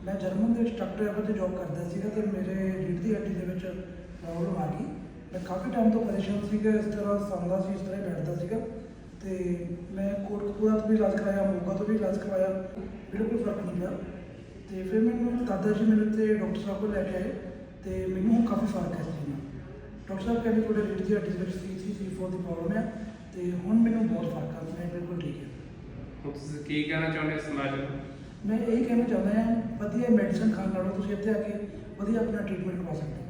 ਮੈਂ ਜਰਮਨ ਦੇ ਵਿੱਚ ਟਰੱਕ ਡਰਾਈਵਰ 'ਤੇ ਜੌਬ ਕਰਦਾ ਸੀਗਾ ਅਤੇ ਮੇਰੇ ਰੀੜ੍ਹ ਦੀ ਹੱਡੀ ਦੇ ਵਿੱਚ ਪ੍ਰੋਬਲਮ ਆ ਗਈ। ਮੈਂ ਕਾਫੀ ਟਾਈਮ ਤੋਂ ਪਰੇਸ਼ਾਨ ਸੀਗਾ, ਇਸ ਤਰ੍ਹਾਂ ਸੌਂਦਾ ਸੀ, ਇਸ ਤਰ੍ਹਾਂ ਹੀ ਬੈਠਦਾ ਸੀਗਾ ਅਤੇ ਮੈਂ ਕੋਟਕਪੂਰਾ ਤੋਂ ਵੀ ਇਲਾਜ ਕਰਵਾਇਆ, ਮੋਗਾ ਤੋਂ ਵੀ ਇਲਾਜ ਕਰਵਾਇਆ, ਬਿਲਕੁਲ ਫਰਕ ਨਹੀਂ ਪਿਆ। ਅਤੇ ਫਿਰ ਮੈਨੂੰ ਦਾਦਾ ਜੀ ਮੇਰੇ ਤੇ ਡਾਕਟਰ ਸਾਹਿਬ ਕੋਲ ਲੈ ਕੇ ਆਏ ਅਤੇ ਮੈਨੂੰ ਹੁਣ ਕਾਫੀ ਫਰਕ ਹੈ ਇਸ ਚੀਜ਼ ਨਾਲ। ਡਾਕਟਰ ਸਾਹਿਬ ਕਹਿੰਦੇ ਤੁਹਾਡੇ ਰੀੜ੍ਹ ਦੀ ਹੱਡੀ ਦੇ ਵਿੱਚ C3, C4 ਦੀ ਪ੍ਰੋਬਲਮ ਹੈ ਅਤੇ ਹੁਣ ਮੈਨੂੰ ਬਹੁਤ ਫਰਕ ਆ, ਮੈਂ ਬਿਲਕੁਲ ਠੀਕ ਹੈ। ਹੁਣ ਤੁਸੀਂ ਕੀ ਕਹਿਣਾ ਚਾਹੁੰਦੇ ਹੋ ਸਮਾਜ ਨੂੰ? ਮੈਂ ਇਹ ਕਹਿਣਾ ਚਾਹੁੰਦਾ ਹਾਂ, ਵਧੀਆ ਮੈਡੀਸਨ ਖਾਣ ਨਾਲੋਂ ਤੁਸੀਂ ਇੱਥੇ ਆ ਕੇ ਵਧੀਆ ਆਪਣਾ ਟ੍ਰੀਟਮੈਂਟ ਕਰਵਾ ਸਕਦੇ ਹੋ।